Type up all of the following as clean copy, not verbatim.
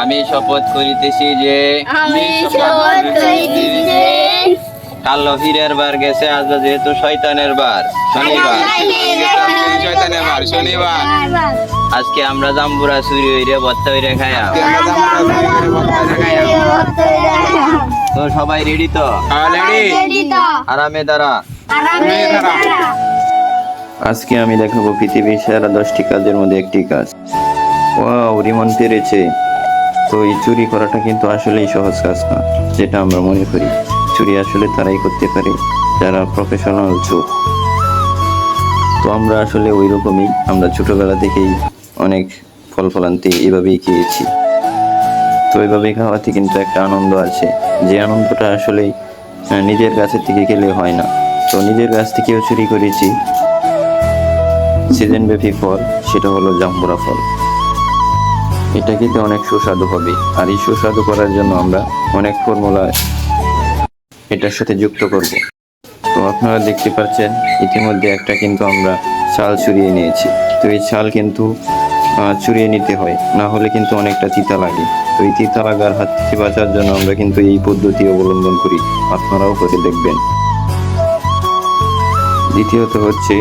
আমি শপথ করিতেছি যে কাল হীরের বার গেছে, আজ যেহেতু শয়তানের বার, শনিবার আজকে আমরা জাম্বুরা চুরি হইরে ভর্তা হইরে খাইয়া। তো সবাই রেডি তো? আরামে দাঁড়া। আজকে আমি দেখাবো পৃথিবীর সেরা 10টি কাজের মধ্যে একটি কাজ। ওয়াও, রিমন পেরেছে। তো এই চুরি করাটা কিন্তু আসলেই সহজ কাজ না, যেটা আমরা মনে করি। চুরি আসলে তারাই করতে পারে যারা প্রফেশনাল চোর। তো আমরা আসলে ওই রকমই, আমরা ছোটবেলা থেকেই অনেক ফল ফলান্তি এভাবেই খেয়েছি। তো এইভাবে খাওয়াতে কিন্তু একটা আনন্দ আছে, যে আনন্দটা আসলে নিজের গাছের থেকে খেলে হয় না। তো নিজের গাছ থেকেও চুরি করেছি সিজন ব্যাপী ফল, সেটা হলো জাম্বুরা ফল। এটা খেতে অনেক সুস্বাদু হবে, আর এই সুস্বাদু করার জন্য আমরা অনেক ফর্মুলা এটার সাথে যুক্ত করব। তো আপনারা দেখতে পাচ্ছেন ইতিমধ্যে একটা কিন্তু আমরা ছাল চুরিয়ে নিয়েছি। তো এই ছাল কিন্তু চুরিয়ে নিতে হয়, না হলে কিন্তু অনেকটা তিতা লাগে। তো এই তিতা লাগার হাত থেকে বাঁচার জন্য আমরা কিন্তু এই পদ্ধতি অবলম্বন করি, আপনারাও করে দেখবেন। দ্বিতীয়ত হচ্ছে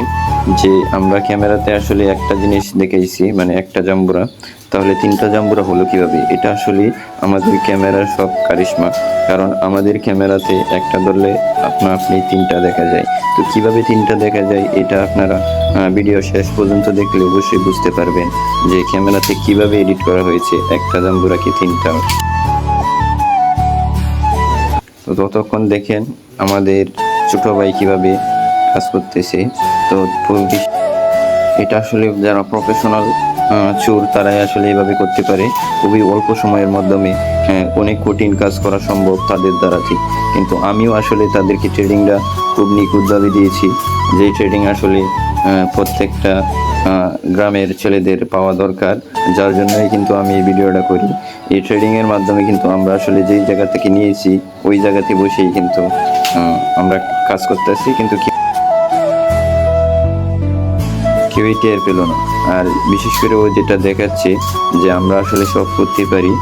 যে আমরা ক্যামেরাতে আসলে একটা জিনিস দেখাইছি, মানে একটা জাম্বুরা, তাহলে 3টা জাম্বুরা হলো কিভাবে? এটা আসলে আমাদের ক্যামেরার সব কারিশমা, কারণ আমাদের ক্যামেরাতে একটা ধরলে আপনি 3টা দেখা যায়। তো কিভাবে 3টা দেখা যায় এটা আপনারা ভিডিও শেষ পর্যন্ত দেখলে অবশ্যই বুঝতে পারবেন যে ক্যামেরাতে কিভাবে এডিট করা হয়েছে একটা জাম্বুরাকে 3টা। তো ততক্ষণ দেখেন আমাদের ছোট ভাই কিভাবে কাজ করতেছে। তো এটা আসলে যারা প্রফেশনাল চোর তারাই আসলে এইভাবে করতে পারে, খুবই অল্প সময়ের মাধ্যমে অনেক কঠিন কাজ করা সম্ভব তাদের দ্বারা। ঠিক, কিন্তু আমিও আসলে তাদেরকে ট্রেডিংটা খুব নিখুঁতভাবে দিয়েছি, যে ট্রেডিং আসলে প্রত্যেকটা গ্রামের ছেলেদের পাওয়া দরকার, যার জন্যই কিন্তু আমি এই ভিডিওটা করি। এই ট্রেডিংয়ের মাধ্যমে কিন্তু আমরা আসলে যেই জায়গা থেকে নিয়েছি ওই জায়গাতে বসেই কিন্তু আমরা কাজ করতেছি, কিন্তু কেউই টের পেল না। আর বিশেষ করে ও যেটা দেখাচ্ছে যে আমরা আসলে সব করতে পারি,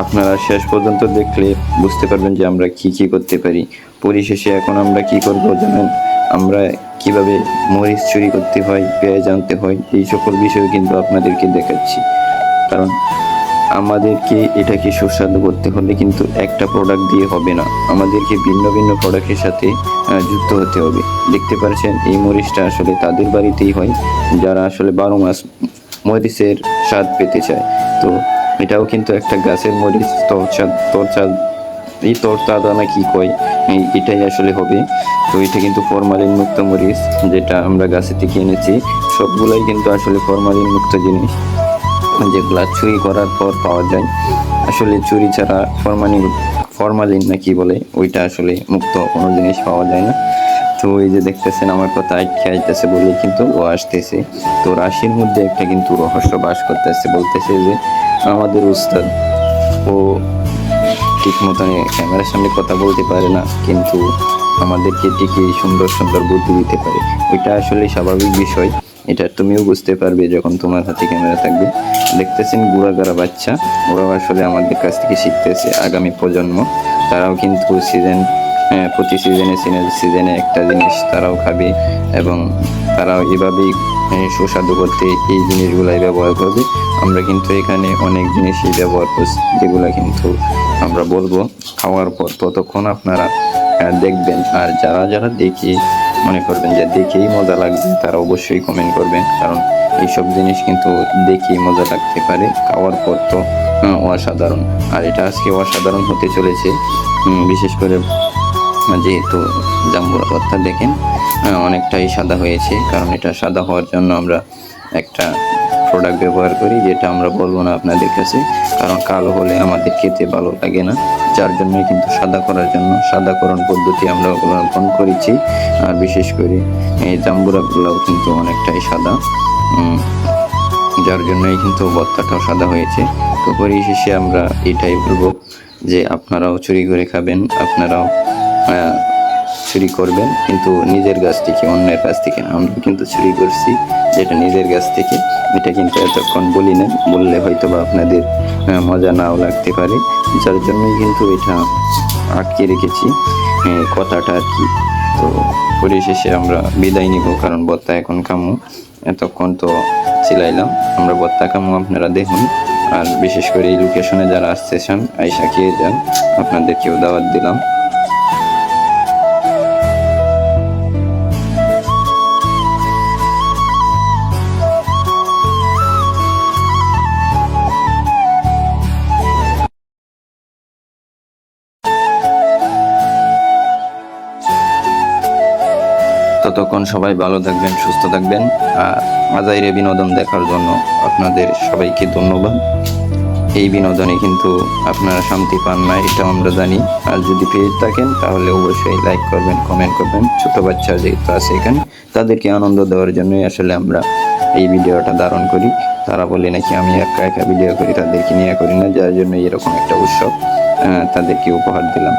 আপনারা শেষ পর্যন্ত দেখলে বুঝতে পারবেন যে আমরা কি কি করতে পারি। পরিশেষে এখন আমরা কি করব জানেন? আমরা কিভাবে মরিচ চুরি করতে হয়, পেঁয়াজ আনতে হয়, এই সকল বিষয় কিন্তু আপনাদেরকে দেখাচ্ছি। কারণ আমাদেরকে এটাকে সুস্বাদু করতে হলে কিন্তু একটা প্রোডাক্ট দিয়ে হবে না, আমাদেরকে ভিন্ন ভিন্ন প্রোডাক্টের সাথে যুক্ত হতে হবে। দেখতে পাচ্ছেন এই মরিচটা আসলে তাদের বাড়িতেই হয় যারা আসলে 12 মাস মরিচের স্বাদ পেতে চায়। তো এটাও কিন্তু একটা গাছের মরিচ, এই তরতাজা না কি কয়, এটাই আসলে হবে। তো এটা কিন্তু ফরমালিন মুক্ত মরিচ, যেটা আমরা গাছে থেকে এনেছি। সবগুলাই কিন্তু আসলে ফরমালিন মুক্ত জিনিস, যেগুলা চুরি করার পর পাওয়া যায়। আসলে চুরি ছাড়া ফরমালিন না কি বলে, ওইটা আসলে মুক্ত কোনো জিনিস পাওয়া যায় না। তো এই যে দেখতেছেন আমার কথা আটকে আইতেছে বলে কিন্তু ও আসতেছে। তো রাশির মধ্যে একটা কিন্তু রহস্য বাস করতেছে, বলতেছে যে আমাদের উস্তাদ, ও ঠিক মতন ক্যামেরার সামনে কথা বলতে পারে না, কিন্তু আমাদেরকে ঠিকই সুন্দর সুন্দর বুদ্ধি দিতে পারে। ওইটা আসলে স্বাভাবিক বিষয়, এটা তুমিও বুঝতে পারবে যখন তোমার হাতে ক্যামেরা থাকবে। দেখতেছেন গুড়াগাড়া বাচ্চা, ওরাও আসলে আমাদের কাছ থেকে শিখতেছে। আগামী প্রজন্ম, তারাও কিন্তু প্রতি সিজনে একটা জিনিস তারাও খাবে, এবং তারাও এভাবেই সুস্বাদু করতে এই জিনিসগুলাই ব্যবহার করবে। আমরা কিন্তু এখানে অনেক জিনিসই ব্যবহার করছি, যেগুলো কিন্তু আমরা বলবো খাওয়ার পর। ততক্ষণ আপনারা দেখবেন, আর যারা যারা দেখে মনে করবেন যে দেখেই মজা লাগবে, তারা অবশ্যই কমেন্ট করবেন, কারণ এইসব জিনিস কিন্তু দেখেই মজা লাগতে পারে, খাওয়ার পর তো অসাধারণ। আর এটা আজকে অসাধারণ হতে চলেছে, বিশেষ করে যেহেতু জাম্বুরা ভর্তা দেখেন অনেকটাই সাদা হয়েছে, কারণ এটা সাদা হওয়ার জন্য আমরা একটা প্রোডাক্ট ব্যবহার করি, যেটা আমরা বলবো না আপনাদের কাছে, কারণ কালো হলে আমাদের খেতে ভালো লাগে না। যার জন্যই কিন্তু সাদা করার জন্য সাদাকরণ পদ্ধতি আমরা অবলম্বন করেছি। আর বিশেষ করে এই জাম্বুরাগুলোও কিন্তু অনেকটাই সাদা, যার জন্যই কিন্তু ভর্তাটাও সাদা হয়েছে। তো পরিশেষে আমরা এটাই বলবো যে আপনারাও চুরি করে খাবেন, আপনারাও চুরি করবেন, কিন্তু নিজের গাছ থেকে, অন্যের কাছ থেকে না। আমরা কিন্তু চুরি করছি যেটা নিজের গাছ থেকে। এটা কিন্তু এতক্ষণ বলি না, বললে হয়তো বা আপনাদের মজা নাও লাগতে পারে, যার জন্যই কিন্তু এটা আটকে রেখেছি কথাটা আর কি। তো পরিশেষে আমরা বিদায় নিব, কারণ বত্তা এখন কামু। এতক্ষণ তো চিলাইলাম, আমরা বত্তা কামু, আপনারা দেখুন। আর বিশেষ করে এই লোকেশনে যারা আসতে চান আইসা খেয়ে যান, আপনাদেরকেও দাওয়াত দিলাম। ততক্ষণ সবাই ভালো থাকবেন, সুস্থ থাকবেন। আর আজাইরে বিনোদন দেখার জন্য আপনাদের সবাইকে ধন্যবাদ। এই বিনোদনে কিন্তু আপনারা শান্তি পান না, এটা আমরা জানি। আর যদি পেয়ে থাকেন তাহলে অবশ্যই লাইক করবেন, কমেন্ট করবেন। ছোট বাচ্চা যেহেতু আছে এখানে, তাদেরকে আনন্দ দেওয়ার জন্যই আসলে আমরা এই ভিডিওটা ধারণ করি। তারা বলে নাকি আমি একা একা ভিডিও করি, তাদেরকে নিয়ে করি না, যার জন্য এরকম একটা উৎসব তাদেরকে উপহার দিলাম।